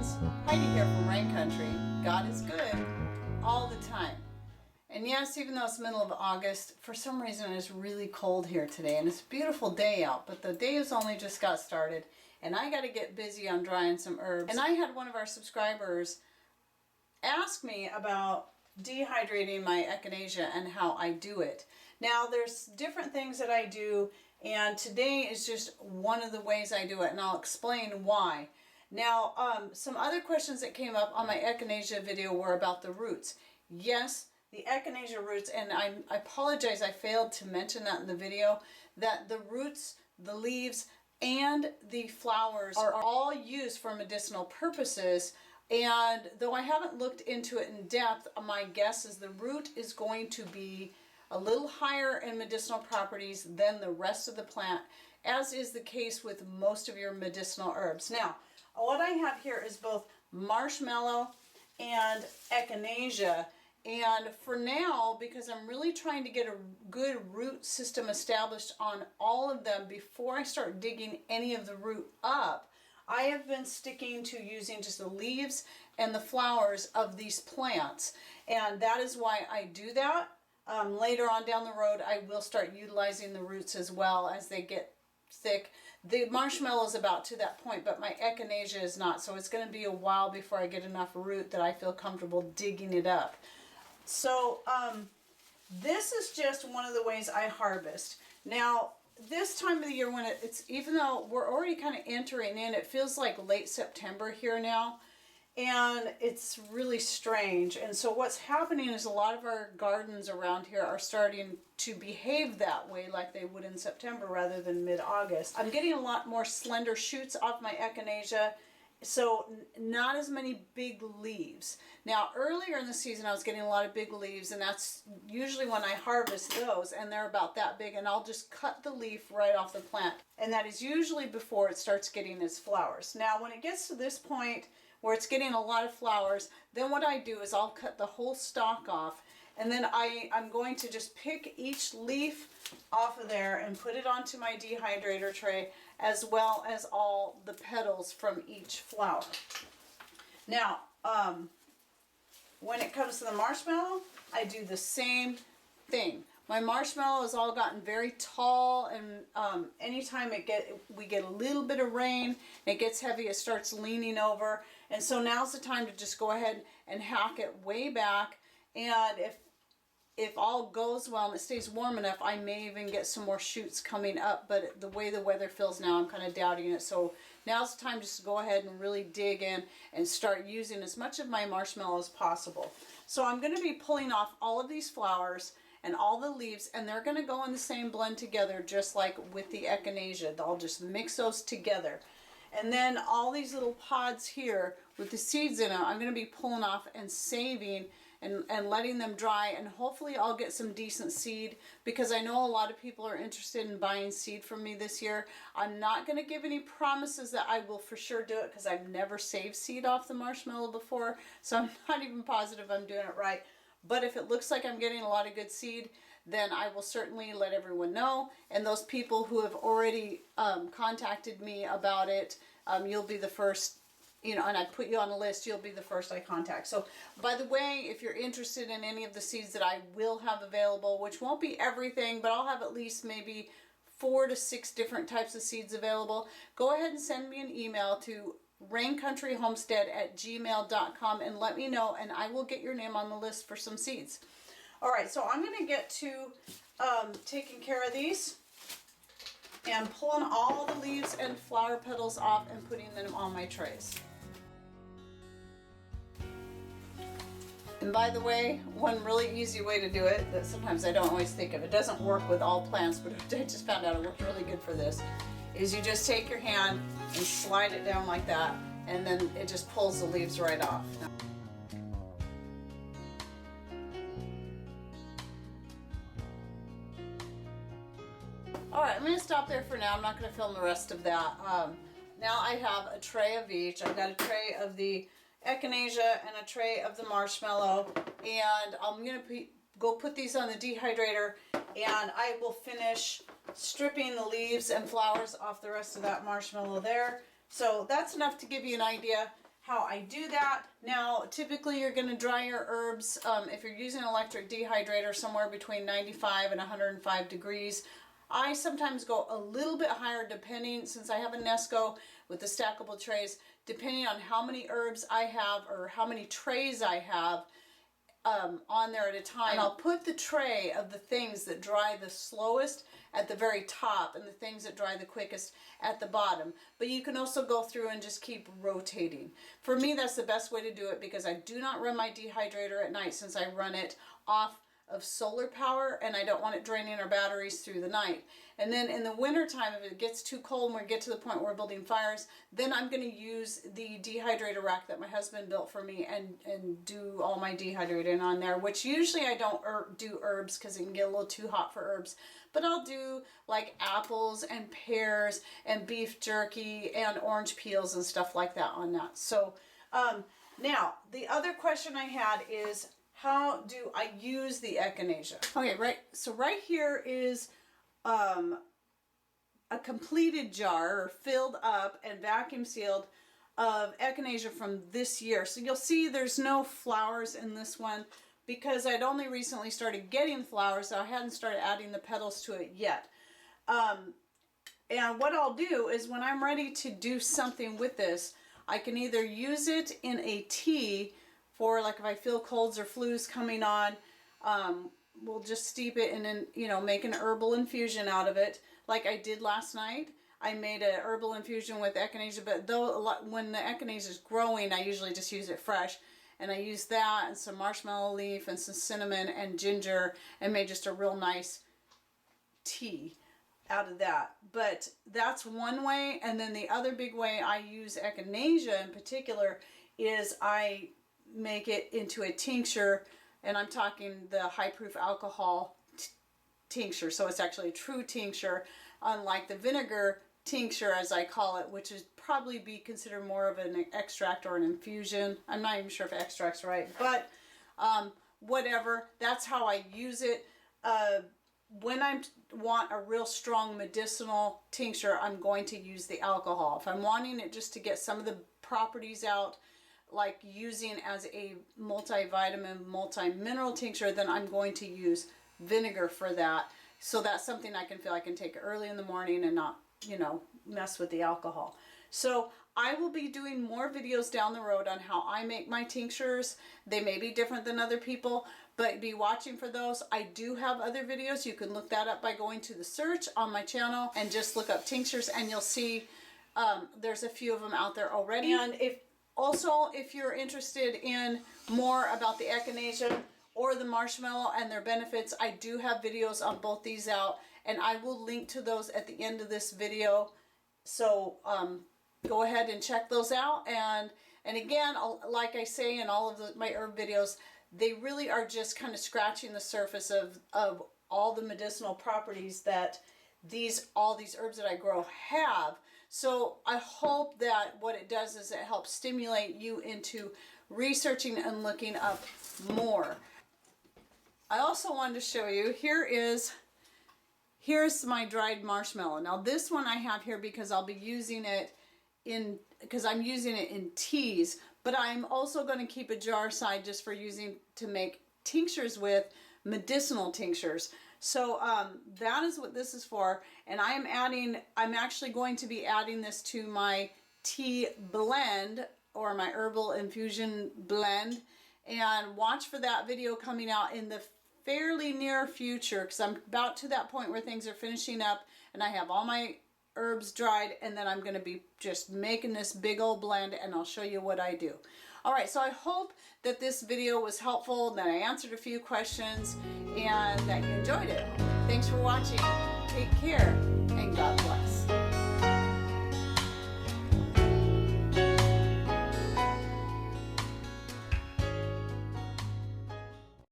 friends, Heidi here from Rain Country. God is good all the time. And yes, even though it's the middle of August, for some reason it's really cold here today and it's a beautiful day out, but the day has only just got started and I got to get busy on drying some herbs. And I had one of our subscribers ask me about dehydrating my Echinacea and how I do it. Now there's different things that I do, and today is just one of the ways I do it, and I'll explain why. Now, some other questions that came up on my Echinacea video were about the roots. Yes, the Echinacea roots, and I apologize, I failed to mention that in the video, that the roots, the leaves, and the flowers are all used for medicinal purposes. And though I haven't looked into it in depth, my guess is the root is going to be a little higher in medicinal properties than the rest of the plant, as is the case with most of your medicinal herbs. Now, what I have here is both Marshmallow and Echinacea. And for now, because I'm really trying to get a good root system established on all of them before I start digging any of the root up, I have been sticking to using just the leaves and the flowers of these plants. And that is why I do that. Later on down the road, I will start utilizing the roots as well as they get thick. The Marshmallow is about to that point, but my Echinacea is not. So it's going to be a while before I get enough root that I feel comfortable digging it up. So this is just one of the ways I harvest. Now, this time of the year when it's, even though we're already kind of entering in, it feels like late September here now. And it's really strange. And so what's happening is a lot of our gardens around here are starting to behave that way like they would in September rather than mid-August. I'm getting a lot more slender shoots off my Echinacea, so not as many big leaves. Now earlier in the season I was getting a lot of big leaves, and that's usually when I harvest those, and they're about that big, and I'll just cut the leaf right off the plant. And that is usually before it starts getting its flowers. Now when it gets to this point where it's getting a lot of flowers, then what I do is I'll cut the whole stalk off, and then I'm going to just pick each leaf off of there and put it onto my dehydrator tray, as well as all the petals from each flower. Now, when it comes to the Marshmallow, I do the same thing. My Marshmallow has all gotten very tall, and anytime we get a little bit of rain, it gets heavy, it starts leaning over. And so now's the time to just go ahead and hack it way back. And if all goes well and it stays warm enough, I may even get some more shoots coming up. But the way the weather feels now, I'm kind of doubting it. So now's the time just to go ahead and really dig in and start using as much of my Marshmallow as possible. So I'm going to be pulling off all of these flowers and all the leaves, and they're going to go in the same blend together, just like with the Echinacea. I'll just mix those together. And then all these little pods here with the seeds in them, I'm going to be pulling off and saving and letting them dry, and hopefully I'll get some decent seed, because I know a lot of people are interested in buying seed from me this year. I'm not going to give any promises that I will for sure do it, because I've never saved seed off the Marshmallow before, so I'm not even positive I'm doing it right. But if it looks like I'm getting a lot of good seed, then I will certainly let everyone know. And those people who have already contacted me about it, you'll be the first, and I put you on the list, you'll be the first I contact. So, by the way, if you're interested in any of the seeds that I will have available, which won't be everything, but I'll have at least maybe 4 to 6 different types of seeds available, go ahead and send me an email to raincountryhomestead@gmail.com and let me know, and I will get your name on the list for some seeds. All right, so I'm going to get to taking care of these and pulling all the leaves and flower petals off and putting them on my trays. And by the way, one really easy way to do it that sometimes I don't always think of, it doesn't work with all plants, but I just found out it worked really good for this, is you just take your hand and slide it down like that, and then it just pulls the leaves right off. All right, I'm going to stop there for now. I'm not going to film the rest of that. Now I have a tray of each. I've got a tray of the Echinacea and a tray of the Marshmallow, and I'm going to go put these on the dehydrator, and I will finish stripping the leaves and flowers off the rest of that Marshmallow there. So that's enough to give you an idea how I do that. Now, typically you're going to dry your herbs, if you're using an electric dehydrator, somewhere between 95 and 105 degrees. I sometimes go a little bit higher depending, since I have a Nesco with the stackable trays, depending on how many herbs I have or how many trays I have on there at a time. And I'll put the tray of the things that dry the slowest at the very top and the things that dry the quickest at the bottom. But you can also go through and just keep rotating. For me, that's the best way to do it, because I do not run my dehydrator at night, since I run it off of solar power and I don't want it draining our batteries through the night. And then in the winter time, if it gets too cold and we get to the point where we're building fires, then I'm going to use the dehydrator rack that my husband built for me and do all my dehydrating on there, which usually I don't do herbs because it can get a little too hot for herbs. But I'll do like apples and pears and beef jerky and orange peels and stuff like that on that. So now the other question I had is, how do I use the Echinacea? Okay, right here is a completed jar, or filled up and vacuum sealed, of Echinacea from this year. So you'll see there's no flowers in this one, because I'd only recently started getting flowers, so I hadn't started adding the petals to it yet. And what I'll do is, when I'm ready to do something with this, I can either use it in a tea, for like if I feel colds or flus coming on, we'll just steep it and then, you know, make an herbal infusion out of it, like I did last night. I made an herbal infusion with Echinacea, but when the Echinacea is growing, I usually just use it fresh. And I used that and some marshmallow leaf and some cinnamon and ginger, and made just a real nice tea out of that. But that's one way. And then the other big way I use Echinacea in particular is I make it into a tincture, and I'm talking the high proof alcohol tincture, so it's actually a true tincture, unlike the vinegar tincture, as I call it, which is probably be considered more of an extract or an infusion. I'm not even sure if extract's right, but whatever, that's how I use it. When I want a real strong medicinal tincture, I'm going to use the alcohol. If I'm wanting it just to get some of the properties out, like using as a multivitamin, multi-mineral tincture, then I'm going to use vinegar for that. So that's something I can take early in the morning and not, you know, mess with the alcohol. So I will be doing more videos down the road on how I make my tinctures. They may be different than other people, but be watching for those. I do have other videos. You can look that up by going to the search on my channel and just look up tinctures, and you'll see there's a few of them out there already. And if you're interested in more about the Echinacea or the marshmallow and their benefits, I do have videos on both these out, and I will link to those at the end of this video. So go ahead and check those out. And again, like I say in all of my herb videos, they really are just kind of scratching the surface of all the medicinal properties that all these herbs that I grow have. So I hope that what it does is it helps stimulate you into researching and looking up more. I also wanted to show you, here's my dried marshmallow. Now this one I have here because I'll be using it because I'm using it in teas, but I'm also going to keep a jar aside just for using to make tinctures with, medicinal tinctures. So that is what this is for, and I'm actually going to be adding this to my tea blend, or my herbal infusion blend, and watch for that video coming out in the fairly near future, because I'm about to that point where things are finishing up and I have all my herbs dried, and then I'm going to be just making this big old blend, and I'll show you what I do. Alright, so I hope that this video was helpful, that I answered a few questions, and that you enjoyed it. Thanks for watching. Take care, and God bless.